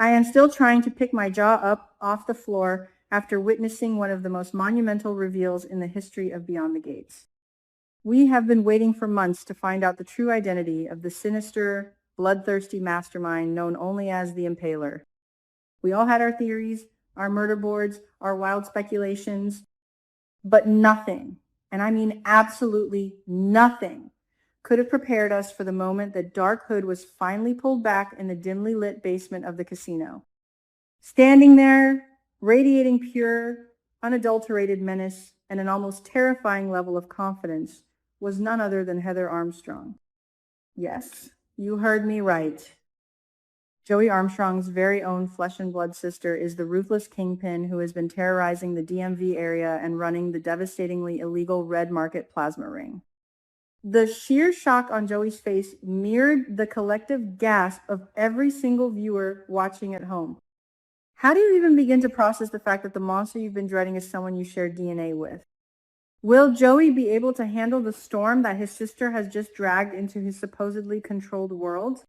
I am still trying to pick my jaw up off the floor after witnessing one of the most monumental reveals in the history of Beyond the Gates. We have been waiting for months to find out the true identity of the sinister, bloodthirsty mastermind known only as the Impaler. We all had our theories, our murder boards, our wild speculations, but nothing, and I mean absolutely nothing, could have prepared us for the moment that Dark Hood was finally pulled back in the dimly lit basement of the casino. Standing there, radiating pure, unadulterated menace and an almost terrifying level of confidence, was none other than Heather Armstrong. Yes, you heard me right. Joey Armstrong's very own flesh and blood sister is the ruthless kingpin who has been terrorizing the DMV area and running the devastatingly illegal red market plasma ring. The sheer shock on Joey's face mirrored the collective gasp of every single viewer watching at home. How do you even begin to process the fact that the monster you've been dreading is someone you share DNA with? Will Joey be able to handle the storm that his sister has just dragged into his supposedly controlled world?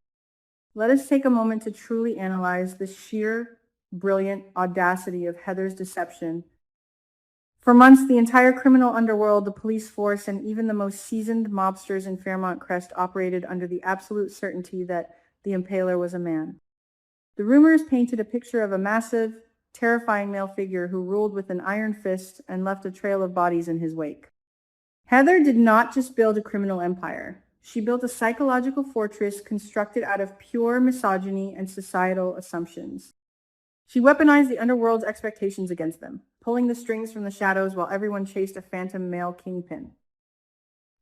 Let us take a moment to truly analyze the sheer, brilliant audacity of Heather's deception. For months, the entire criminal underworld, the police force, and even the most seasoned mobsters in Fairmont Crest operated under the absolute certainty that the Impaler was a man. The rumors painted a picture of a massive, terrifying male figure who ruled with an iron fist and left a trail of bodies in his wake. Heather did not just build a criminal empire. She built a psychological fortress constructed out of pure misogyny and societal assumptions. She weaponized the underworld's expectations against them, pulling the strings from the shadows while everyone chased a phantom male kingpin.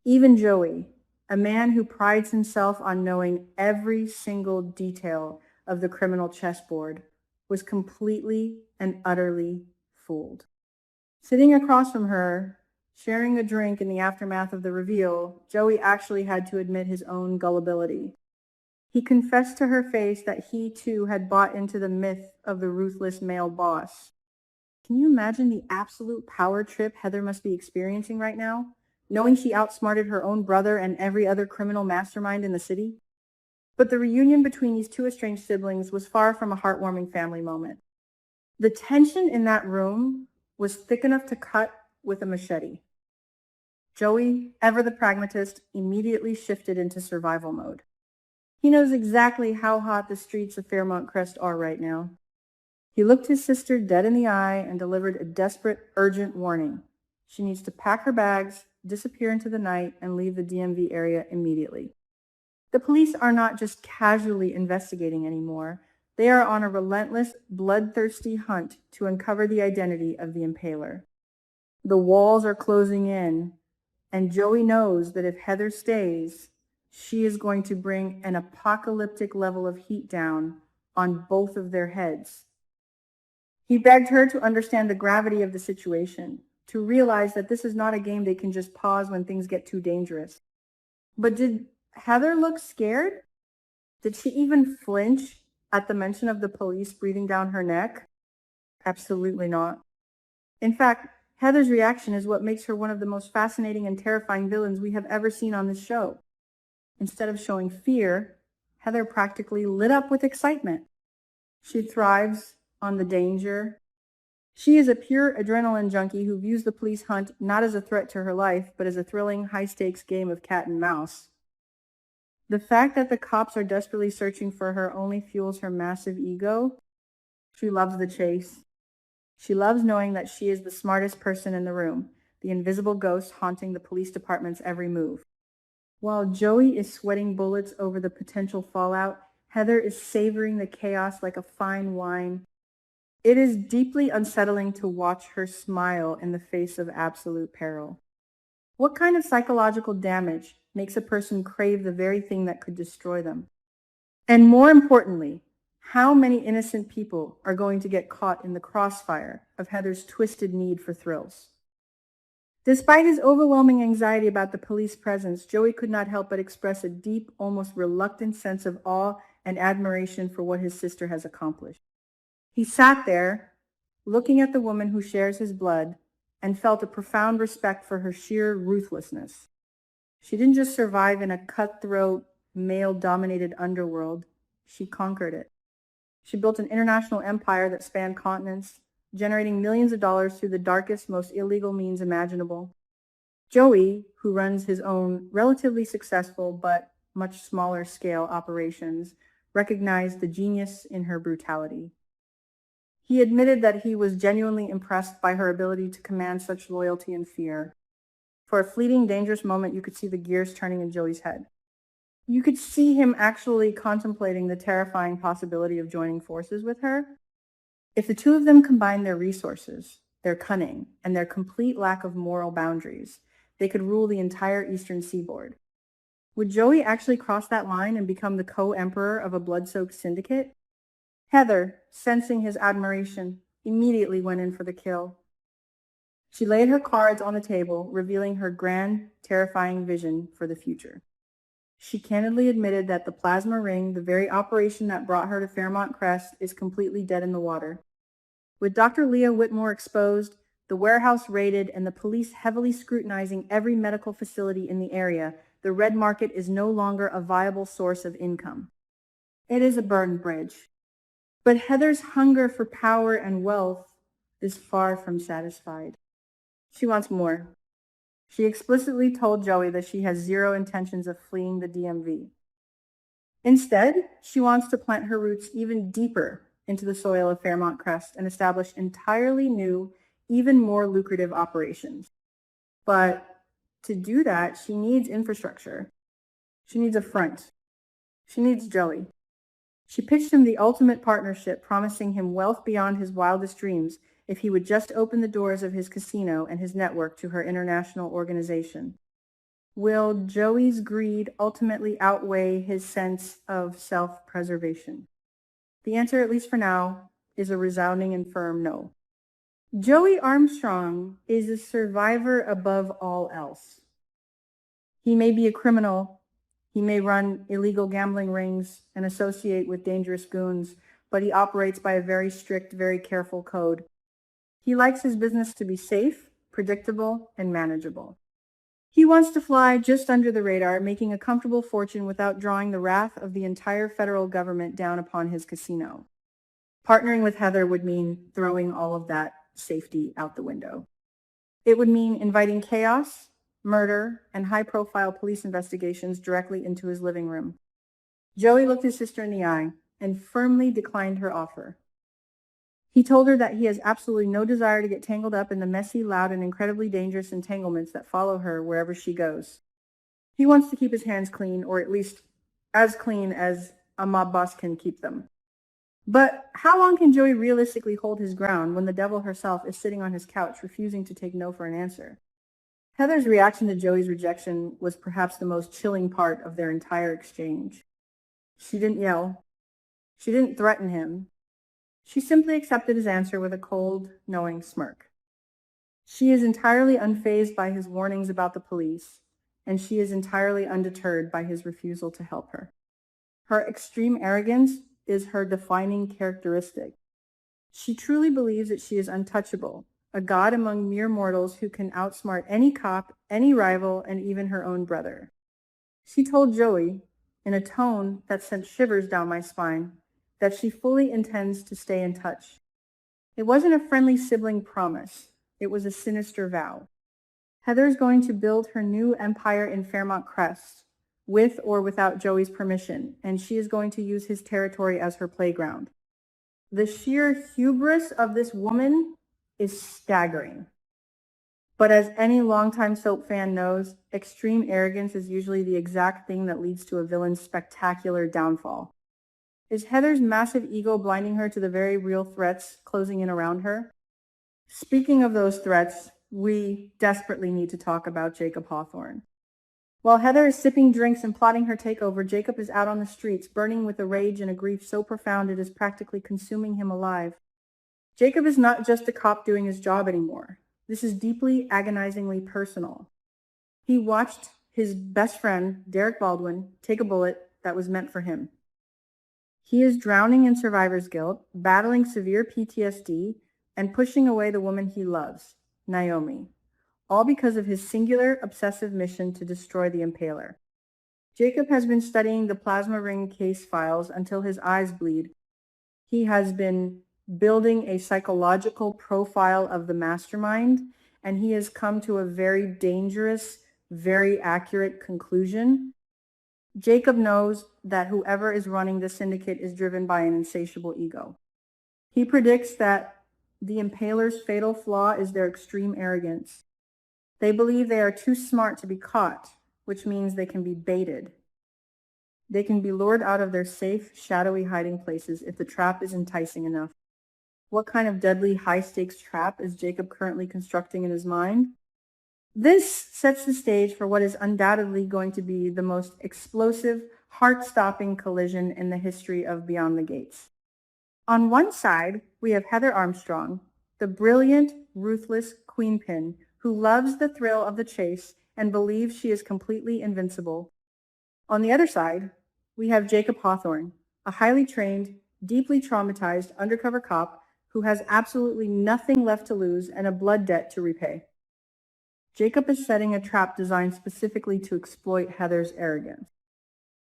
Even Joey, a man who prides himself on knowing every single detail of the criminal chessboard, was completely and utterly fooled. Sitting across from her, sharing a drink in the aftermath of the reveal, Joey actually had to admit his own gullibility. He confessed to her face that he too had bought into the myth of the ruthless male boss. Can you imagine the absolute power trip Heather must be experiencing right now, knowing she outsmarted her own brother and every other criminal mastermind in the city? But the reunion between these two estranged siblings was far from a heartwarming family moment. The tension in that room was thick enough to cut with a machete. Joey, ever the pragmatist, immediately shifted into survival mode. He knows exactly how hot the streets of Fairmont Crest are right now. He looked his sister dead in the eye and delivered a desperate, urgent warning. She needs to pack her bags, disappear into the night, and leave the DMV area immediately. The police are not just casually investigating anymore. They are on a relentless, bloodthirsty hunt to uncover the identity of the Impaler. The walls are closing in, and Joey knows that if Heather stays, she is going to bring an apocalyptic level of heat down on both of their heads. He begged her to understand the gravity of the situation, to realize that this is not a game they can just pause when things get too dangerous. But did Heather look scared? Did she even flinch at the mention of the police breathing down her neck? Absolutely not. In fact, Heather's reaction is what makes her one of the most fascinating and terrifying villains we have ever seen on this show. Instead of showing fear, Heather practically lit up with excitement. She thrives on the danger. She is a pure adrenaline junkie who views the police hunt not as a threat to her life, but as a thrilling, high-stakes game of cat and mouse. The fact that the cops are desperately searching for her only fuels her massive ego. She loves the chase. She loves knowing that she is the smartest person in the room, the invisible ghost haunting the police department's every move. While Joey is sweating bullets over the potential fallout, Heather is savoring the chaos like a fine wine. It is deeply unsettling to watch her smile in the face of absolute peril. What kind of psychological damage makes a person crave the very thing that could destroy them? And more importantly, how many innocent people are going to get caught in the crossfire of Heather's twisted need for thrills? Despite his overwhelming anxiety about the police presence, Joey could not help but express a deep, almost reluctant sense of awe and admiration for what his sister has accomplished. He sat there, looking at the woman who shares his blood, and felt a profound respect for her sheer ruthlessness. She didn't just survive in a cutthroat, male-dominated underworld. She conquered it. She built an international empire that spanned continents, generating millions of dollars through the darkest, most illegal means imaginable. Joey, who runs his own relatively successful but much smaller scale operations, recognized the genius in her brutality. He admitted that he was genuinely impressed by her ability to command such loyalty and fear. For a fleeting, dangerous moment, you could see the gears turning in Joey's head. You could see him actually contemplating the terrifying possibility of joining forces with her. If the two of them combined their resources, their cunning, and their complete lack of moral boundaries, they could rule the entire eastern seaboard. Would Joey actually cross that line and become the co-emperor of a blood-soaked syndicate? Heather, sensing his admiration, immediately went in for the kill. She laid her cards on the table, revealing her grand, terrifying vision for the future. She candidly admitted that the plasma ring, the very operation that brought her to Fairmont Crest, is completely dead in the water. With Dr. Leah Whitmore exposed, the warehouse raided, and the police heavily scrutinizing every medical facility in the area, the red market is no longer a viable source of income. It is a burned bridge. But Heather's hunger for power and wealth is far from satisfied. She wants more. She explicitly told Joey that she has zero intentions of fleeing the DMV. Instead, she wants to plant her roots even deeper into the soil of Fairmont Crest and establish entirely new, even more lucrative operations. But to do that, she needs infrastructure. She needs a front. She needs Joey. She pitched him the ultimate partnership, promising him wealth beyond his wildest dreams if he would just open the doors of his casino and his network to her international organization. Will Joey's greed ultimately outweigh his sense of self-preservation? The answer, at least for now, is a resounding and firm no. Joey Armstrong is a survivor above all else. He may be a criminal, he may run illegal gambling rings and associate with dangerous goons, but he operates by a very strict, very careful code. He likes his business to be safe, predictable, and manageable. He wants to fly just under the radar, making a comfortable fortune without drawing the wrath of the entire federal government down upon his casino. Partnering with Heather would mean throwing all of that safety out the window. It would mean inviting chaos, murder, and high-profile police investigations directly into his living room. Joey looked his sister in the eye and firmly declined her offer. He told her that he has absolutely no desire to get tangled up in the messy, loud, and incredibly dangerous entanglements that follow her wherever she goes. He wants to keep his hands clean, or at least as clean as a mob boss can keep them. But how long can Joey realistically hold his ground when the devil herself is sitting on his couch, refusing to take no for an answer? Heather's reaction to Joey's rejection was perhaps the most chilling part of their entire exchange. She didn't yell. She didn't threaten him. She simply accepted his answer with a cold, knowing smirk. She is entirely unfazed by his warnings about the police, and she is entirely undeterred by his refusal to help her. Her extreme arrogance is her defining characteristic. She truly believes that she is untouchable, a god among mere mortals who can outsmart any cop, any rival, and even her own brother. She told Joey, in a tone that sent shivers down my spine, that she fully intends to stay in touch. It wasn't a friendly sibling promise. It was a sinister vow. Heather is going to build her new empire in Fairmont Crest, with or without Joey's permission, and she is going to use his territory as her playground. The sheer hubris of this woman is staggering. But as any longtime soap fan knows, extreme arrogance is usually the exact thing that leads to a villain's spectacular downfall. Is Heather's massive ego blinding her to the very real threats closing in around her? Speaking of those threats, we desperately need to talk about Jacob Hawthorne. While Heather is sipping drinks and plotting her takeover, Jacob is out on the streets, burning with a rage and a grief so profound it is practically consuming him alive. Jacob is not just a cop doing his job anymore. This is deeply, agonizingly personal. He watched his best friend, Derek Baldwin, take a bullet that was meant for him. He is drowning in survivor's guilt, battling severe PTSD, and pushing away the woman he loves, Naomi, all because of his singular, obsessive mission to destroy the Impaler. Jacob has been studying the plasma ring case files until his eyes bleed. He has been building a psychological profile of the mastermind, and he has come to a very dangerous, very accurate conclusion. Jacob knows that whoever is running the syndicate is driven by an insatiable ego. He predicts that the Impaler's fatal flaw is their extreme arrogance. They believe they are too smart to be caught, which means they can be baited. They can be lured out of their safe, shadowy hiding places if the trap is enticing enough. What kind of deadly, high-stakes trap is Jacob currently constructing in his mind? This sets the stage for what is undoubtedly going to be the most explosive, heart-stopping collision in the history of Beyond the Gates. On one side, we have Heather Armstrong, the brilliant, ruthless queenpin who loves the thrill of the chase and believes she is completely invincible. On the other side, we have Jacob Hawthorne, a highly trained, deeply traumatized undercover cop who has absolutely nothing left to lose and a blood debt to repay. Jacob is setting a trap designed specifically to exploit Heather's arrogance.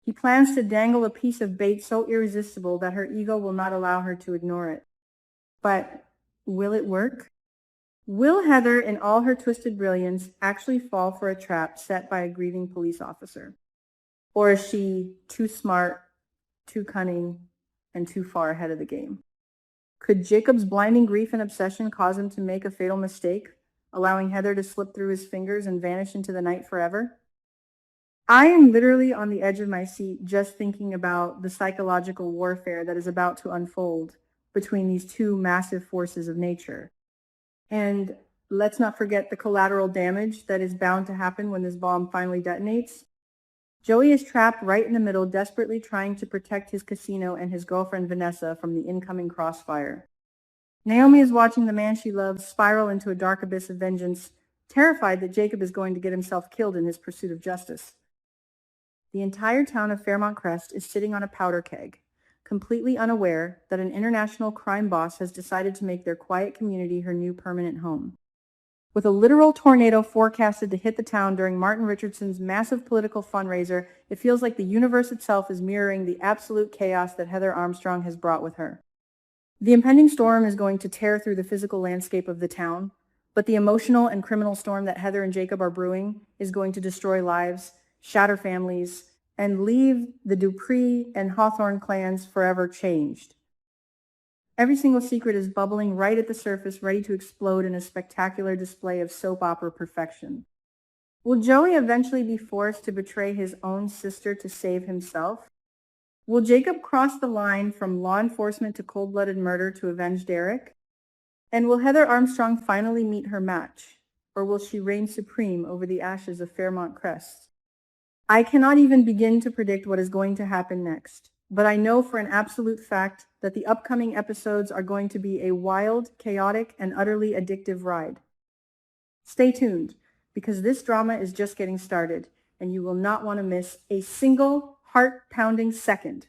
He plans to dangle a piece of bait so irresistible that her ego will not allow her to ignore it. But will it work? Will Heather, in all her twisted brilliance, actually fall for a trap set by a grieving police officer? Or is she too smart, too cunning, and too far ahead of the game? Could Jacob's blinding grief and obsession cause him to make a fatal mistake, allowing Heather to slip through his fingers and vanish into the night forever? I am literally on the edge of my seat just thinking about the psychological warfare that is about to unfold between these two massive forces of nature. And let's not forget the collateral damage that is bound to happen when this bomb finally detonates. Joey is trapped right in the middle, desperately trying to protect his casino and his girlfriend Vanessa from the incoming crossfire. Naomi is watching the man she loves spiral into a dark abyss of vengeance, terrified that Jacob is going to get himself killed in his pursuit of justice. The entire town of Fairmont Crest is sitting on a powder keg, completely unaware that an international crime boss has decided to make their quiet community her new permanent home. With a literal tornado forecasted to hit the town during Martin Richardson's massive political fundraiser, it feels like the universe itself is mirroring the absolute chaos that Heather Armstrong has brought with her. The impending storm is going to tear through the physical landscape of the town, but the emotional and criminal storm that Heather and Jacob are brewing is going to destroy lives, shatter families, and leave the Dupree and Hawthorne clans forever changed. Every single secret is bubbling right at the surface, ready to explode in a spectacular display of soap opera perfection. Will Joey eventually be forced to betray his own sister to save himself? Will Jacob cross the line from law enforcement to cold-blooded murder to avenge Derek? And will Heather Armstrong finally meet her match, or will she reign supreme over the ashes of Fairmont Crest? I cannot even begin to predict what is going to happen next, but I know for an absolute fact that the upcoming episodes are going to be a wild, chaotic, and utterly addictive ride. Stay tuned, because this drama is just getting started, and you will not want to miss a single heart-pounding second.